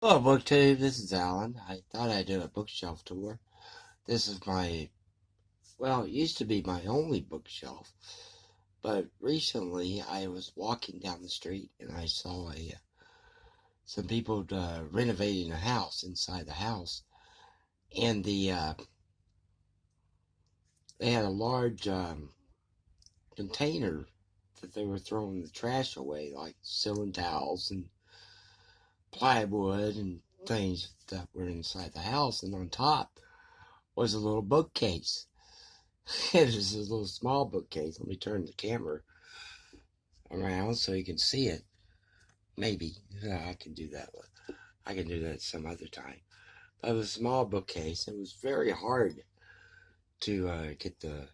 Hello, BookTube. This is Alan. I thought I'd do a bookshelf tour. This is it used to be my only bookshelf, but recently I was walking down the street and I saw some people renovating a house inside the house, and they had a large container that they were throwing the trash away, like ceiling towels and plywood and things that were inside the house, and on top was a little bookcase. It was a little small bookcase. Let me turn the camera around so you can see it. Maybe. Yeah, I can do that. I can do that some other time. But it was a small bookcase. It was very hard to get the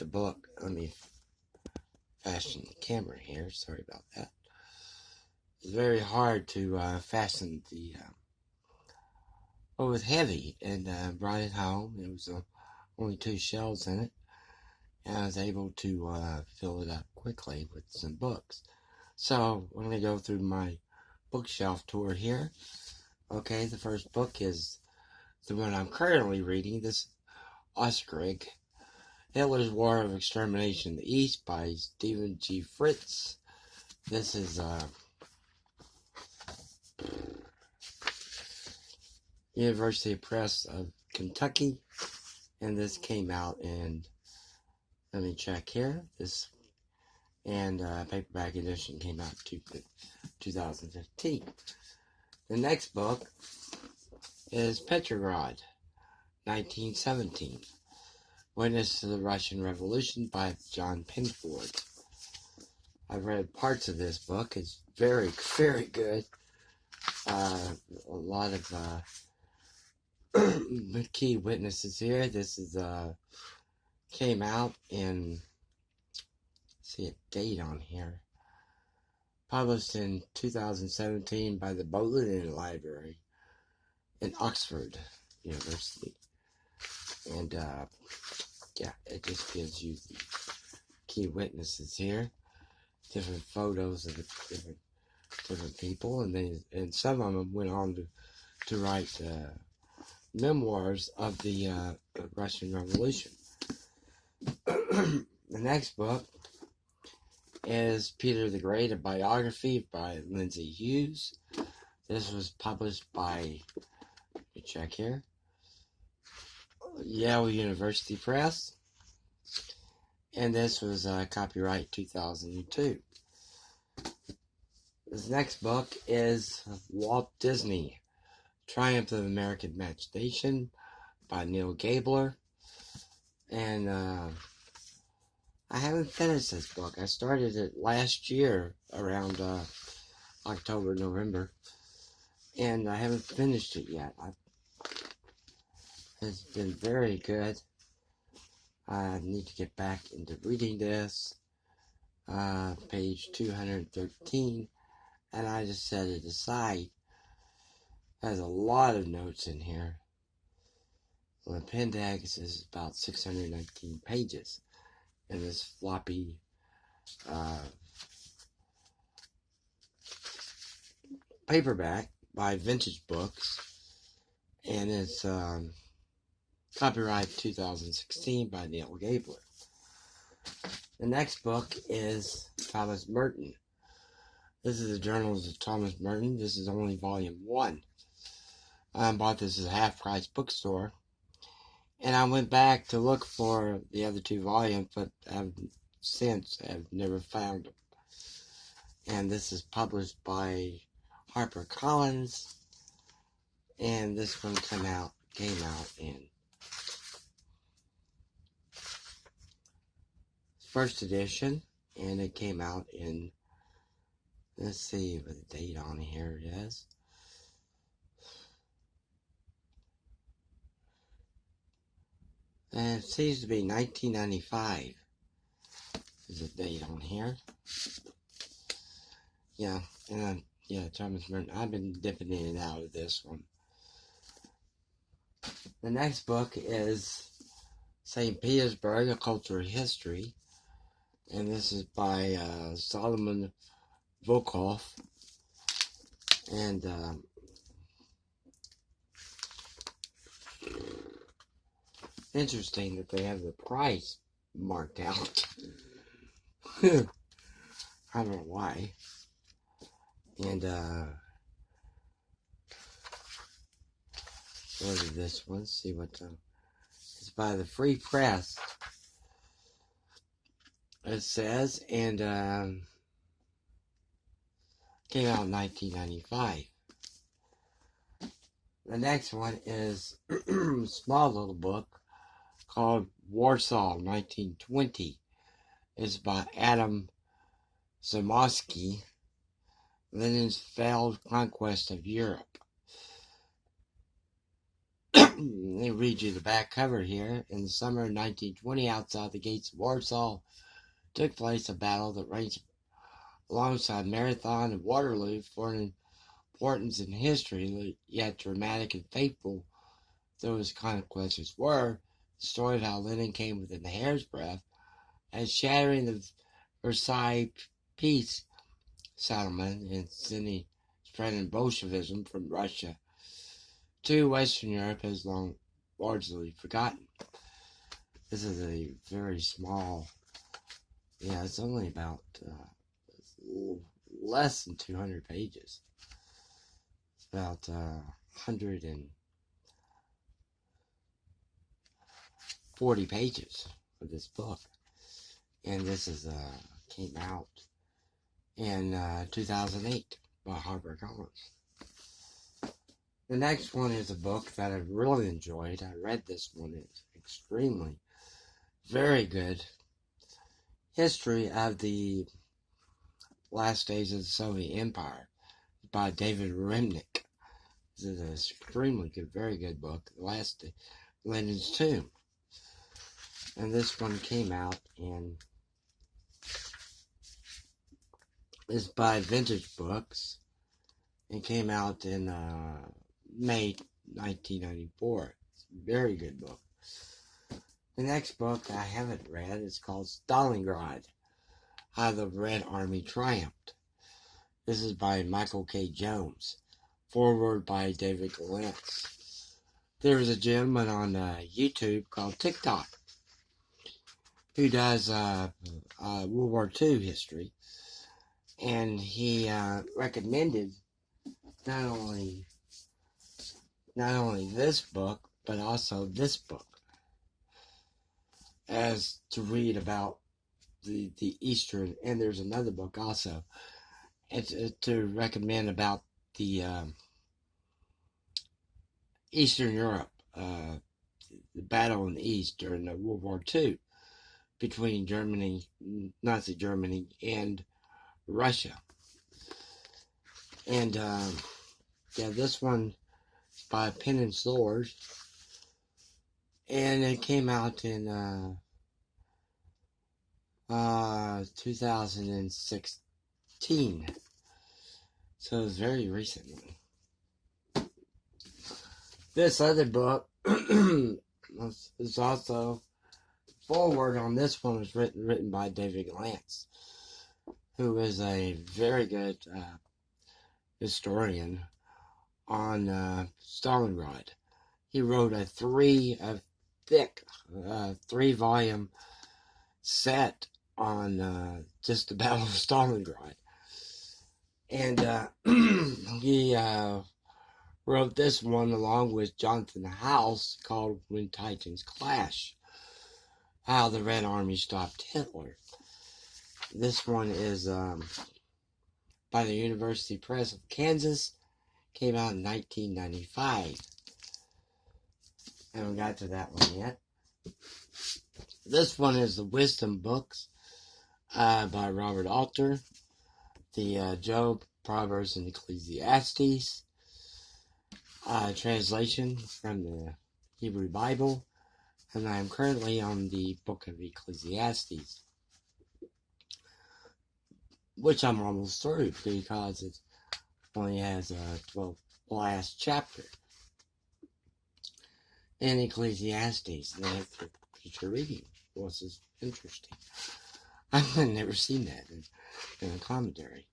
book. Let me fasten the camera here. Sorry about that. It's very hard to fasten the. It was heavy, and brought it home. It was only two shelves in it, and I was able to fill it up quickly with some books. So we're going to go through my bookshelf tour here. Okay, the first book is the one I'm currently reading. This Oscarig, Hitler's War of Extermination in the East by Stephen G. Fritz. This is University Press of Kentucky, and this came out in, let me check here, and paperback edition came out in 2015. The next book is Petrograd, 1917, Witness to the Russian Revolution by John Penford. I've read parts of this book. It's very, very good. A lot of key witnesses here. This is came out in, see a date on here, published in 2017 by the Bodleian Library in Oxford University. And yeah, it just gives you the key witnesses here, different photos of the different people, and some of them went on to write memoirs of the Russian Revolution. The next book is Peter the Great, a biography by Lindsay Hughes. This was published by, let me check here, Yale University Press, and this was copyright 2002. This next book is Walt Disney, Triumph of American Magistation by Neil Gabler, and I haven't finished this book. I started it last year around October, November, and I haven't finished it yet. It's been very good. I need to get back into reading this. Page 213, and I just set it aside. Has a lot of notes in here. The appendix is about 619 pages in this floppy paperback by Vintage Books, and it's copyright 2016 by Neil Gabler. The next book is Thomas Merton. This is the Journals of Thomas Merton. This is only volume 1. I bought this at a half-price bookstore, and I went back to look for the other 2 volumes, but I've never found them. And this is published by HarperCollins, and this one came out in first edition, and it came out in, let's see what the date on here is. And it seems to be 1995 is the date on here. Yeah, and Thomas Merton. I've been dipping in and out of this one. The next book is St. Petersburg, A Cultural History, and this is by Solomon Volkov, And interesting that they have the price marked out. I don't know why. And what is this one? Let's see what it's by the Free Press. It says, and came out in 1995. The next one is a small little book called Warsaw 1920. It's by Adam Zamoski. Lenin's Failed Conquest of Europe. They read you the back cover here. In the summer of 1920, outside the gates of Warsaw, took place a battle that ranged alongside Marathon and Waterloo for an importance in history, yet dramatic and faithful though his conquests were. The story of how Lenin came within the hair's breadth and shattering the Versailles peace settlement and spreading Bolshevism from Russia to Western Europe has long largely forgotten. This is a very small, it's only about less than 200 pages. It's about 140 pages for this book. And this is came out in 2008 by HarperCollins. The next one is a book that I really enjoyed. I read this one. It's extremely, very good. History of the Last Days of the Soviet Empire by David Rimnick. This is an extremely good, very good book. The Last Lenin's Tomb. And this one came out in, it's by Vintage Books. It came out in May 1994. It's a very good book. The next book I haven't read is called Stalingrad, How the Red Army Triumphed. This is by Michael K. Jones. Foreword by David Galance. There's a gentleman on YouTube called TikTok who does World War II history. And he recommended not only this book, but also this book as to read about the Eastern, and there's another book also to recommend about the Eastern Europe, the battle in the East during the World War II between Germany, Nazi Germany, and Russia. And this one is by Pen and Sword, and it came out in 2016, so it's very recently. This other book is also, foreword on this one was written by David Glantz, who is a very good historian on Stalingrad. He wrote a thick 3-volume set on just the Battle of Stalingrad. And he wrote this one along with Jonathan House called When Titans Clash, How the Red Army Stopped Hitler. This one is by the University Press of Kansas. Came out in 1995. I haven't got to that one yet. This one is the Wisdom Books by Robert Alter. The Job, Proverbs, and Ecclesiastes. Translation from the Hebrew Bible. And I am currently on the book of Ecclesiastes, which I'm almost through because it only has 12 last chapter in Ecclesiastes. And that's the future reading. This is interesting. I've never seen that in a commentary.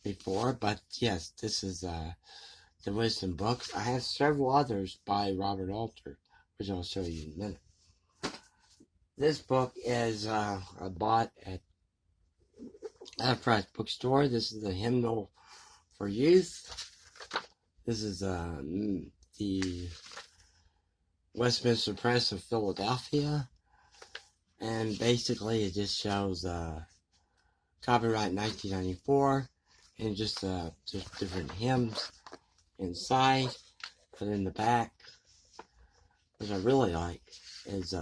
before, but yes, this is the wisdom books. I have several others by Robert Alter, which I'll show you in a minute. This book is I bought at a price bookstore. This is the Hymnal for Youth. This is the Westminster Press of Philadelphia, and basically it just shows copyright 1994, and just different hymns inside. But in the back, which I really like, is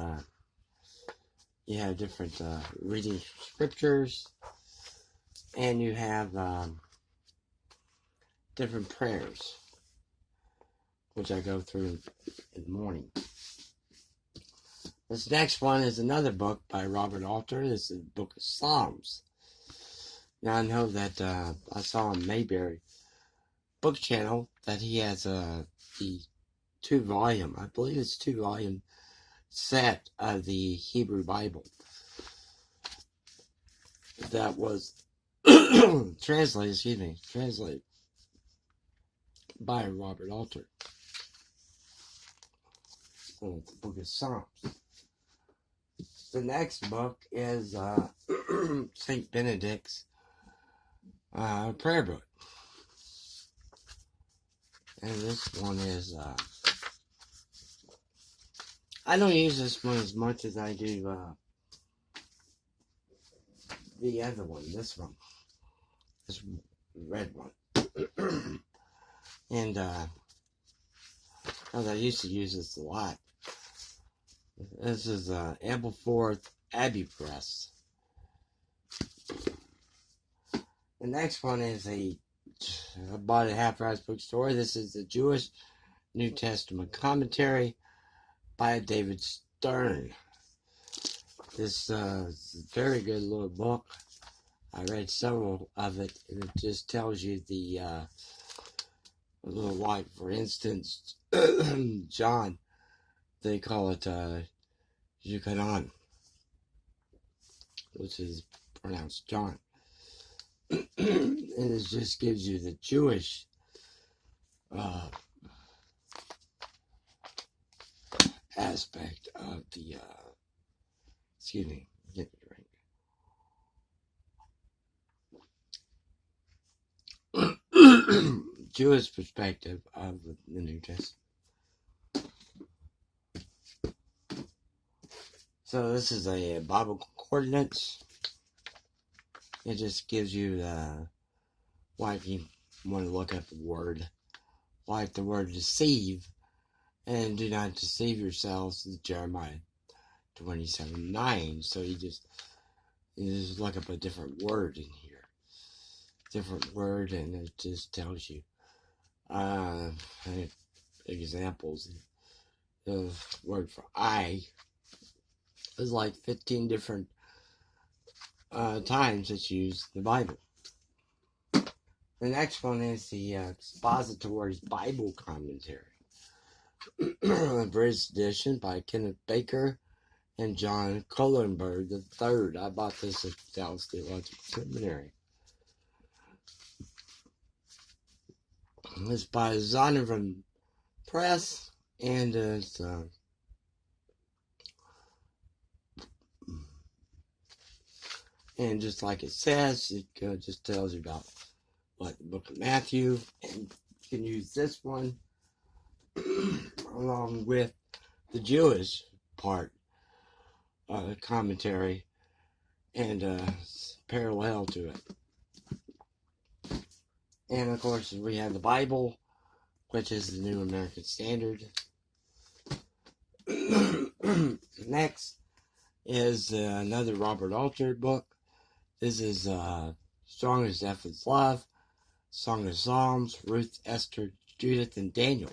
you have different reading scriptures, and you have different prayers, which I go through in the morning. This next one is another book by Robert Alter. This is the Book of Psalms. Now I know that I saw on Mayberry Book Channel that he has the 2-volume, I believe it's 2-volume set of the Hebrew Bible that was translated by Robert Alter. So it's the Book of Psalms. The next book is St. Benedict's prayer book. And this one is, I don't use this one as much as I do the other one, this red one. And, I used to use this a lot. This is Ampleforth Abbey Press. The next one is I bought it at Half Price Bookstore. This is the Jewish New Testament Commentary by David Stern. This is a very good little book. I read several of it, and it just tells you the little, like, for instance, John, they call it Yukanon, which is pronounced John. And it just gives you the Jewish aspect of the excuse me, get a drink. Jewish perspective of the New Testament. So this is a Bible concordance. It just gives you why, if you want to look at the word, like the word deceive, and do not deceive yourselves, is Jeremiah 27:9. So you just look up a different word in here, different word, and it just tells you examples. The word for I is like 15 different times it's used in the Bible. The next one is the Expository's Bible Commentary, a British edition by Kenneth Baker and John Kohlenberg III. I bought this at Dallas Theological Seminary. It's by Zondervan Press, and it's and just like it says, it just tells you about like the book of Matthew, and you can use this one along with the Jewish part commentary and parallel to it. And of course we have the Bible, which is the New American Standard. Next is another Robert Alter book. This is Strong as Death is Love, Song of Psalms, Ruth, Esther, Judith, and Daniel.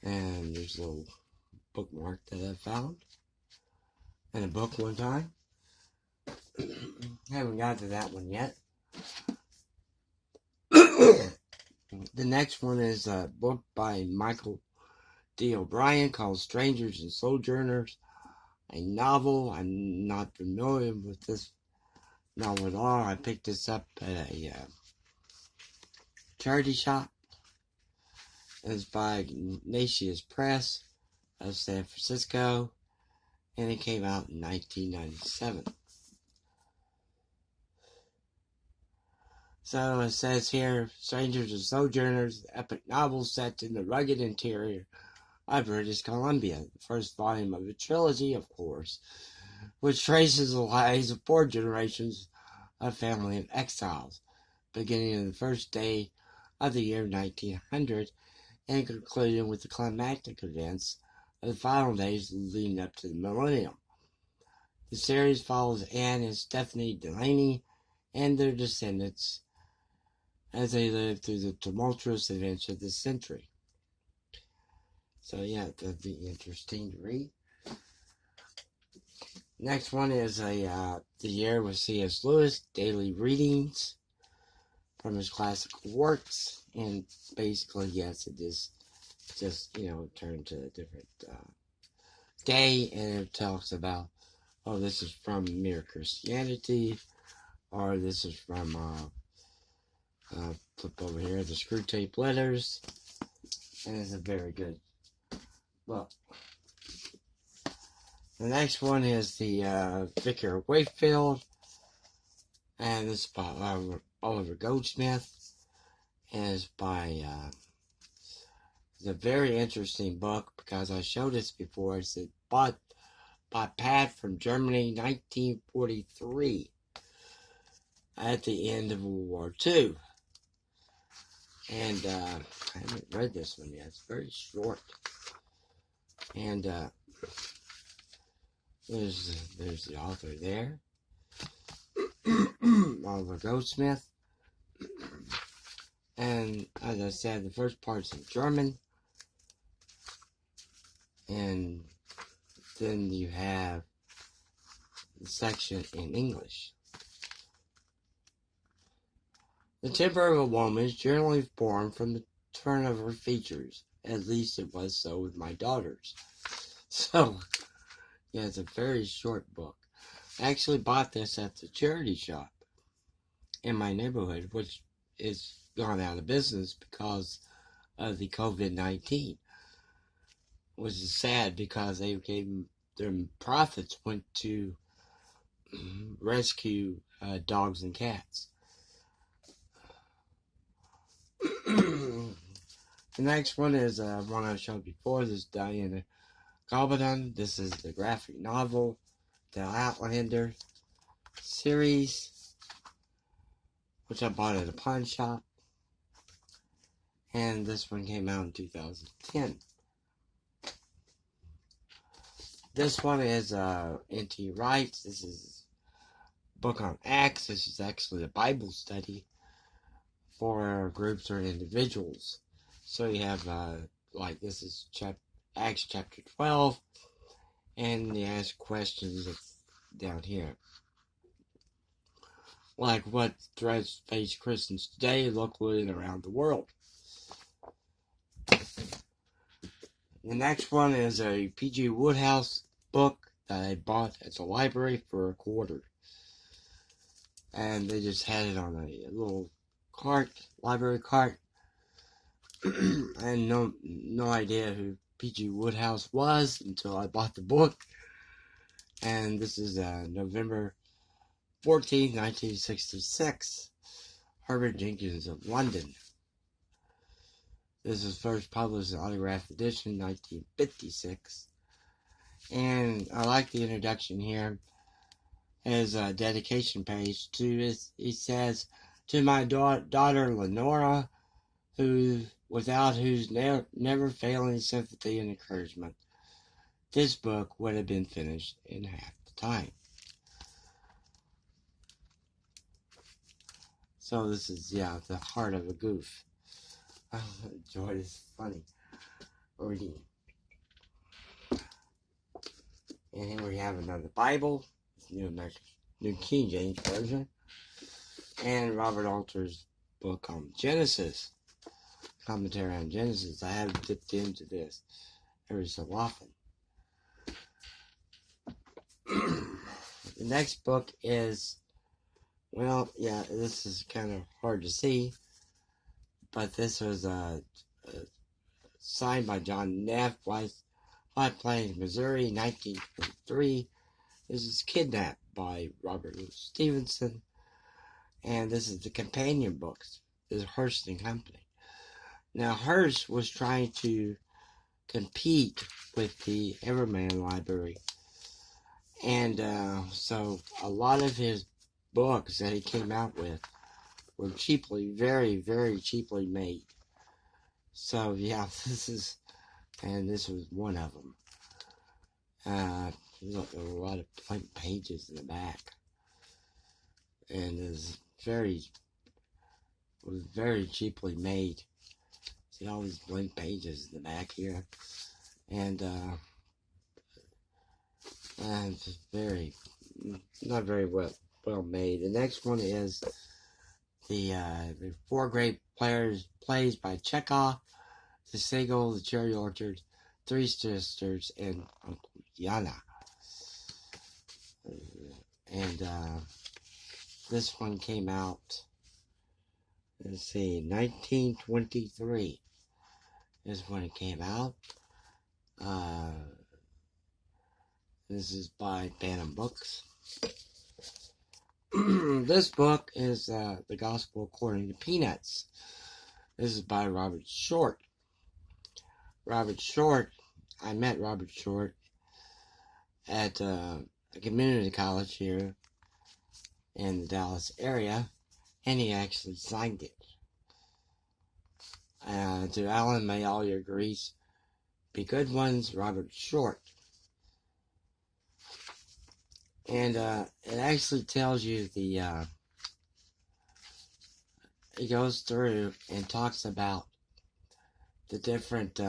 And there's a little bookmark that I found in a book one time. Haven't got to that one yet. The next one is a book by Michael D. O'Brien called Strangers and Sojourners, a novel. I'm not familiar with this novel at all. I picked this up at a charity shop. It's by Ignatius Press of San Francisco, and it came out in 1997. So it says here, Strangers and Sojourners, epic novel set in the rugged interior of British Columbia, the first volume of a trilogy, of course, which traces the lives of 4 generations of family of exiles, beginning in the first day of the year 1900 and concluding with the climactic events of the final days leading up to the millennium. The series follows Anne and Stephanie Delaney and their descendants as they live through the tumultuous events of this century. So yeah, that'd be interesting to read. Next one is The Year with C.S. Lewis, Daily Readings from his classical works. And basically, yes, it is just, turned to a different day, and it talks about, oh, this is from Mere Christianity, or this is from, flip over here, the Screw Tape Letters, and it's a very good book. The next one is the Vicar of Wakefield, and this is by Oliver Goldsmith, and it's by, it's a very interesting book, because I showed this before. It's bought by Pat from Germany, 1943, at the end of World War II. And I haven't read this one yet. It's very short. And there's the author there, Oliver Goldsmith. And as I said, the first part's in German, and then you have the section in English. The temper of a woman is generally formed from the turn of her features. At least it was so with my daughters. So, yeah, it's a very short book. I actually bought this at the charity shop in my neighborhood, which is gone out of business because of the COVID-19, which is sad because they gave their profits went to rescue dogs and cats. The next one is one I showed before. This is Diana Gabler. This is the graphic novel, the Outlander series, which I bought at a pawn shop. And this one came out in 2010. This one is N.T. Wright. This is a book on Acts. This is actually a Bible study for groups or individuals. So you have, this is Acts chapter 12, and you ask questions down here. Like, what threats face Christians today, locally and around the world? The next one is a P.G. Woodhouse book that I bought at the library for $0.25. And they just had it on a little library cart. I had no idea who P.G. Woodhouse was until I bought the book. And this is November 14th, 1966. Herbert Jenkins of London. This was first published in autograph edition, 1956. And I like the introduction here. As a dedication page to this, he says, "To my daughter Lenora, without whose never failing sympathy and encouragement, this book would have been finished in half the time." So this is, the heart of a goof. I enjoy this funny reading. And here we have another Bible, New King James Version, and Robert Alter's book on Genesis, commentary on Genesis. I have dipped into this every so often. The next book is Well, yeah, this is kind of hard to see, but this was signed by John Neff, White Plains, Missouri, 1923. This is Kidnapped by Robert Louis Stevenson, and this is the companion books. This is Hearst and Company. Now, Hearst was trying to compete with the Everman Library, and so a lot of his books that he came out with were cheaply, very, very cheaply made. So yeah, this was one of them. Look, there were a lot of blank pages in the back, and it was very cheaply made. See all these blank pages in the back here, and it's very not very well made. The next one is the four great plays by Chekhov, The Seagull, The Cherry Orchard, Three Sisters, and Uncle Yana. And this one came out, let's see, 1923 is when it came out. This is by Bantam Books. This book is The Gospel According to Peanuts. This is by Robert Short. I met Robert Short at a community college here in the Dallas area, and he actually signed it. To Alan, may all your griefs be good ones, Robert Short. And it actually tells you it goes through and talks about the different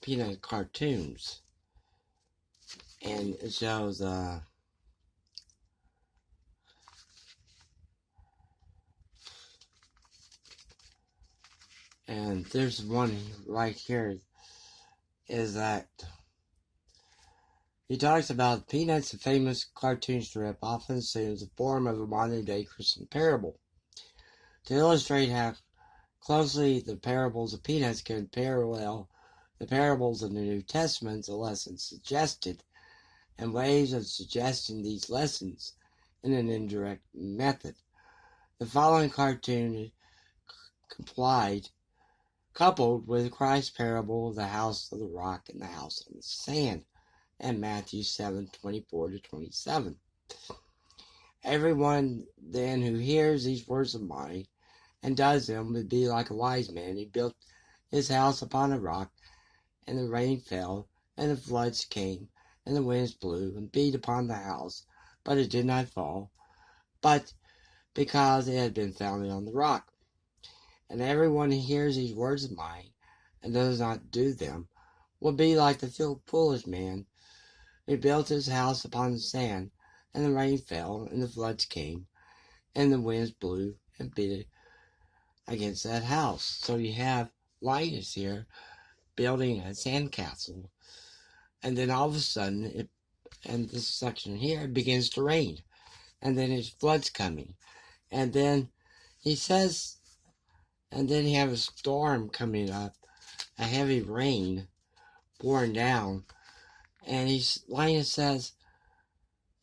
Peanut cartoons. And it shows and there's one right here is that he talks about Peanuts, a famous cartoon strip, often assumes the form of a modern-day Christian parable. To illustrate how closely the parables of Peanuts can parallel the parables of the New Testament, the lessons suggested, and ways of suggesting these lessons in an indirect method. The following cartoon coupled with Christ's parable of the house of the rock and the house on the sand, and Matthew 7:24-27. Everyone then who hears these words of mine and does them would be like a wise man who built his house upon a rock, and the rain fell, and the floods came, and the winds blew and beat upon the house, but it did not fall, but because it had been founded on the rock. And everyone who hears these words of mine and does not do them will be like the foolish man who built his house upon the sand, and the rain fell, and the floods came, and the winds blew and beat against that house. So you have Linus here building a sandcastle, and then all of a sudden, and this section here, it begins to rain, and then there's floods coming, and then he says, and then you have a storm coming up, a heavy rain pouring down, and Linus says,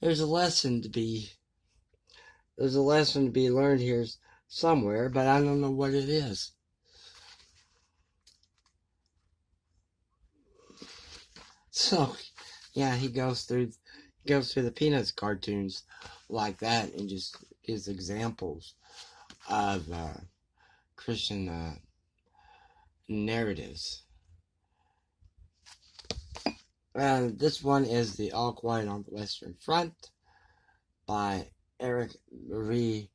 there's a lesson to be learned here somewhere, but I don't know what it is. So, yeah, he goes through the Peanuts cartoons like that and just gives examples of Christian narratives. This one is The All Quiet on the Western Front by Eric Marie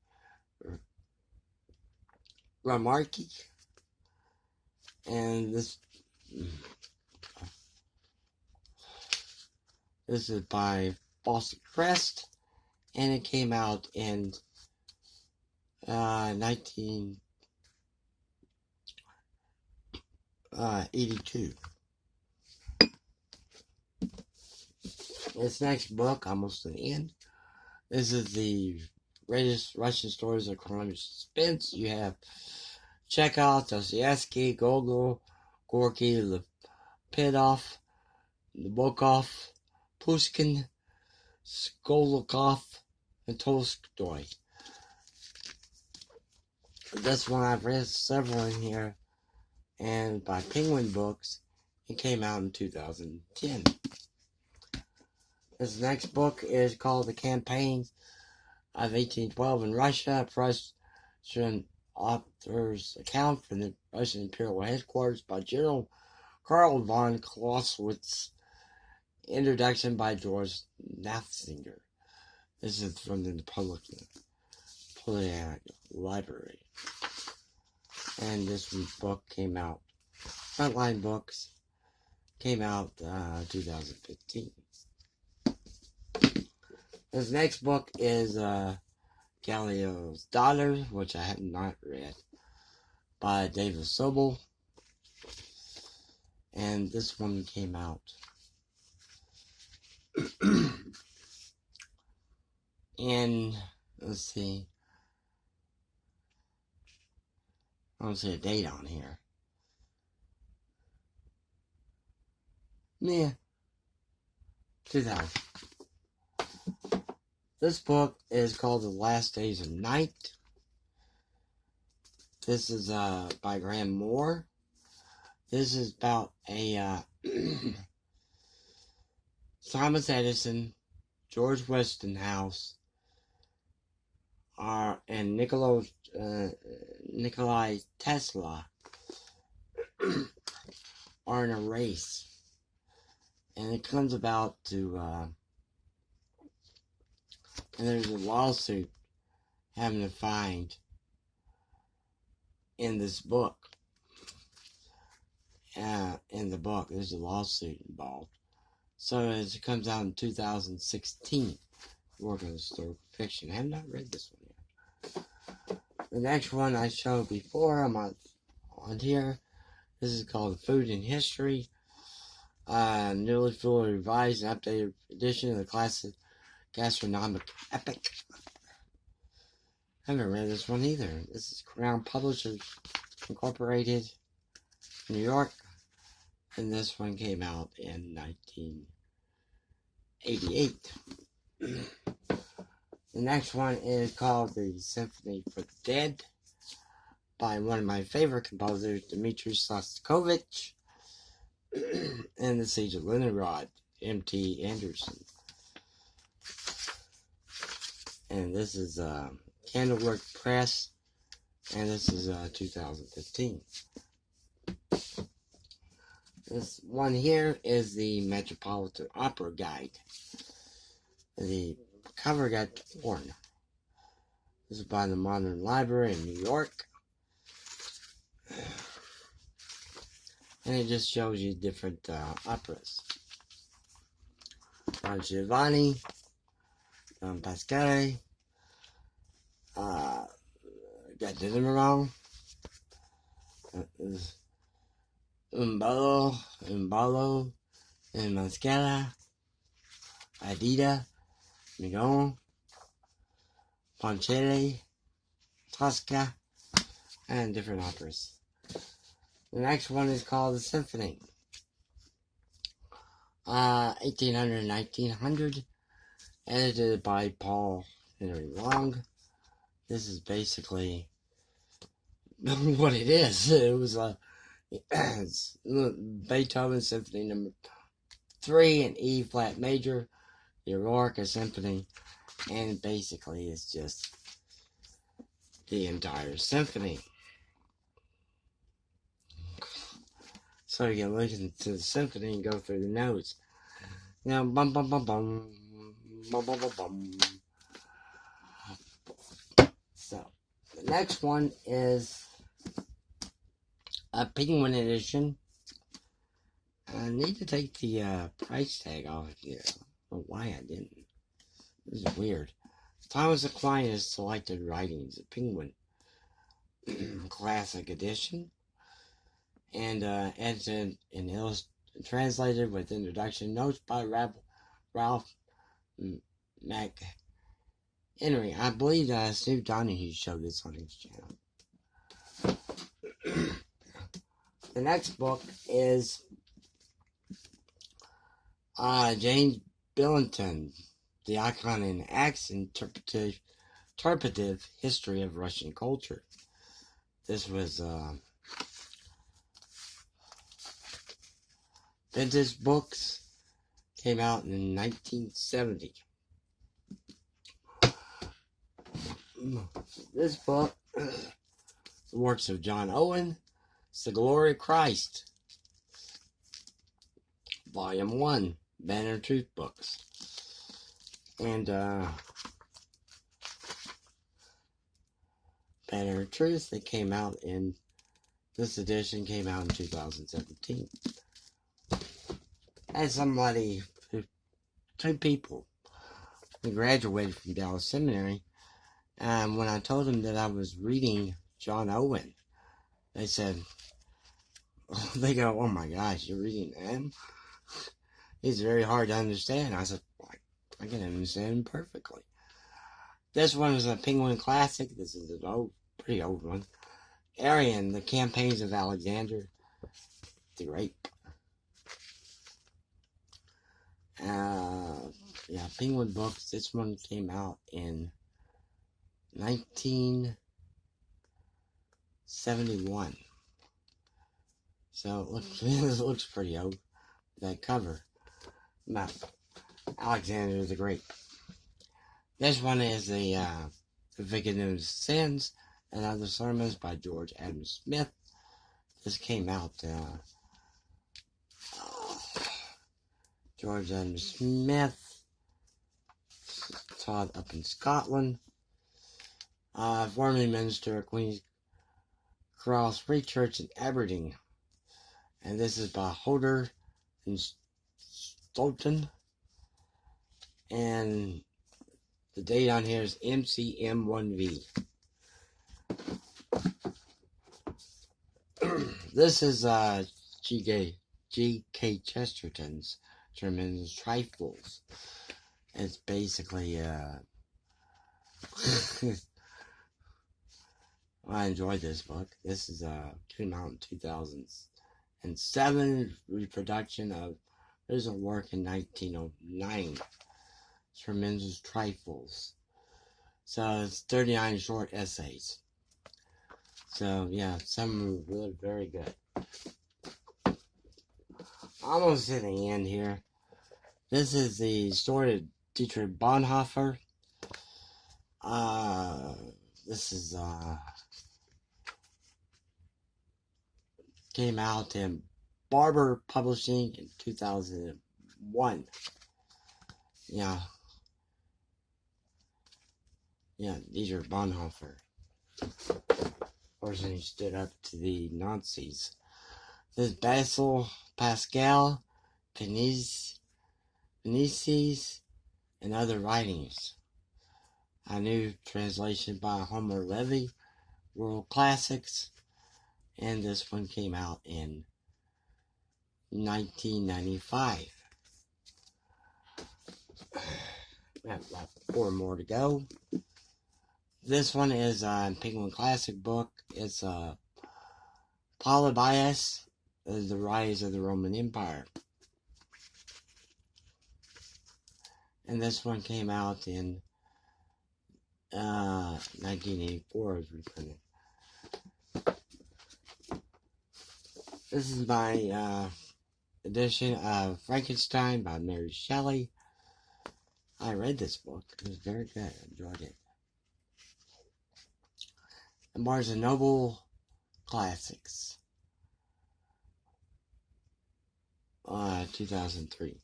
Remarque. And this is by Boston Crest, and it came out in 1982. This next book, almost to the end, This is the greatest Russian stories of crime and suspense. You have Chekhov, Dostoevsky, Gogol, Gorky, Lepidov, Nabokov, Pushkin, Skolikov, and Tolstoy. This one I've read several in here, and by Penguin Books. It came out in 2010. This next book is called The Campaigns of 1812 in Russia, Prussian author's account from the Russian Imperial Headquarters by General Karl von Clausewitz. Introduction by George Nafziger. This is from the Public Library. And this book came out. Frontline Books came out 2015. This next book is Galio's Daughter, which I have not read, by David Sobel. And this one came out in, let's see, I don't see a date on here. Yeah, 2000. This book is called The Last Days of Night. This is by Graham Moore. This is about a Thomas Edison, George Westinghouse, and Nikolai Tesla are in a race. And it comes about to, and there's a lawsuit having to find in this book. In the book, there's a lawsuit involved. So as it comes out in 2016, work on historical fiction. I have not read this one yet. The next one I showed before, I'm on here. This is called Food and History. Newly fully revised and updated edition of the classic gastronomic epic. I haven't read this one either. This is Crown Publishers Incorporated, New York, and this one came out in 1988. The next one is called The Symphony for the Dead by one of my favorite composers, Dmitri Shostakovich, and The Siege of Leningrad, M.T. Anderson. And this is Candlework Press, and this is 2015. This one here is the Metropolitan Opera Guide. The cover got torn. This is by the Modern Library in New York. And it just shows you different operas. Don Giovanni, Don Pasquale, got the name wrong. Umbalo, and Mascala, Adida, Migon, Ponchele, Tosca, and different operas. The next one is called The Symphony. 1800-1900, edited by Paul Henry Long. This is basically what it is. It was Beethoven Symphony Number 3 in E flat major, the Eroica Symphony, and basically it's just the entire symphony. So you can listen to the symphony and go through the notes. Now, bum bum bum bum, bum bum bum bum. So the next one is a Penguin edition. I need to take the price tag off here. I don't know why I didn't. This is weird. Thomas Aquinas Selected Writings, a Penguin Classic Edition, and edited and translated with introduction notes by Ralph Anyway, I believe Steve Donahue showed this on his channel. The next book is James Billington, The Icon and Acts, Interpretive History of Russian Culture. This was vintage books, came out in 1970. This book, the works of John Owen, it's The Glory of Christ, Volume 1, Banner of Truth books. And Banner of Truth, that came out in, this edition came out in 2017. As somebody, two people who graduated from Dallas Seminary, and when I told them that I was reading John Owen, they said, they go, "Oh my gosh, you're reading him? He's very hard to understand." I said, "I can understand him perfectly." This one is a Penguin classic. This is an pretty old one. Arian, The Campaigns of Alexander the Great. Penguin books. This one came out in 1971. So it looks pretty old. That cover about Alexander the Great. This one is the Victim of Sins and Other Sermons by George Adam Smith. This came out George Adam Smith taught up in Scotland. Formerly minister at Queen's Cross Free Church in Aberdeen. And this is by Holder and Stoughton. And the date on here is MCM1V. This is G.K. Chesterton's Tremendous Trifles. It's basically I enjoyed this book. This is came out in 2007, reproduction of original work in 1909. Tremendous Trifles. So it's 39 short essays. So yeah, some were really very good. Almost at the end here. This is the story of Dietrich Bonhoeffer. This is came out in Barber Publishing in 2001. Yeah, Dietrich Bonhoeffer. Person who stood up to the Nazis. This is Basil Pascal, Penices, and Other Writings. A new translation by Homer Levy, World Classics, and this one came out in 1995. We have about 4 more to go. This one is a Penguin Classic book. It's Polybius, The Rise of the Roman Empire. And this one came out in 1984. It was reprinted. This is my edition of Frankenstein by Mary Shelley. I read this book. It was very good. I enjoyed it. And Barnes & Noble Classics. 2003.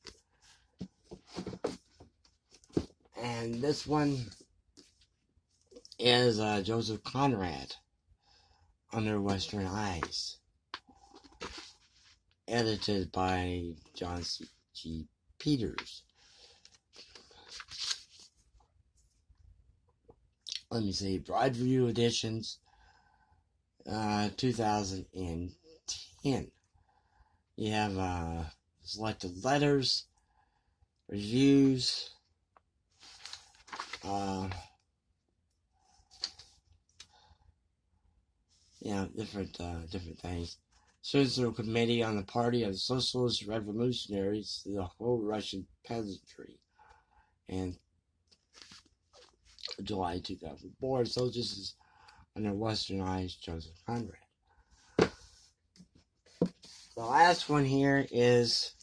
And this one is Joseph Conrad, Under Western Eyes. Edited by John G. Peters. Let me see, Bride Review Editions, 2010. You have selected letters, reviews, different things. Central Committee on the Party of Socialist Revolutionaries to the whole Russian peasantry, and July 2004. So this is under Westernized Joseph Conrad. The last one here is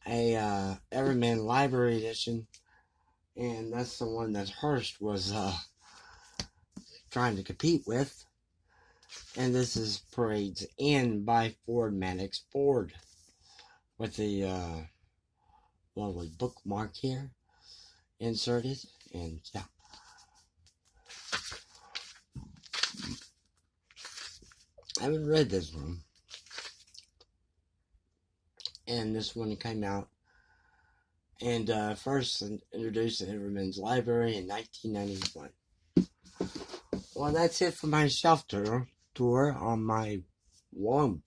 a Everyman Library Edition, and that's the one that Hearst was trying to compete with. And this is Parades In by Ford Maddox Ford, with the lovely bookmark here inserted. And yeah, I haven't read this one, and this one came out and first introduced to Everyman's Library in 1991. Well, that's it for my shelf tour on my one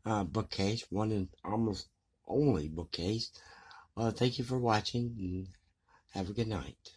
bookcase, one and almost only bookcase. Well, thank you for watching, and have a good night.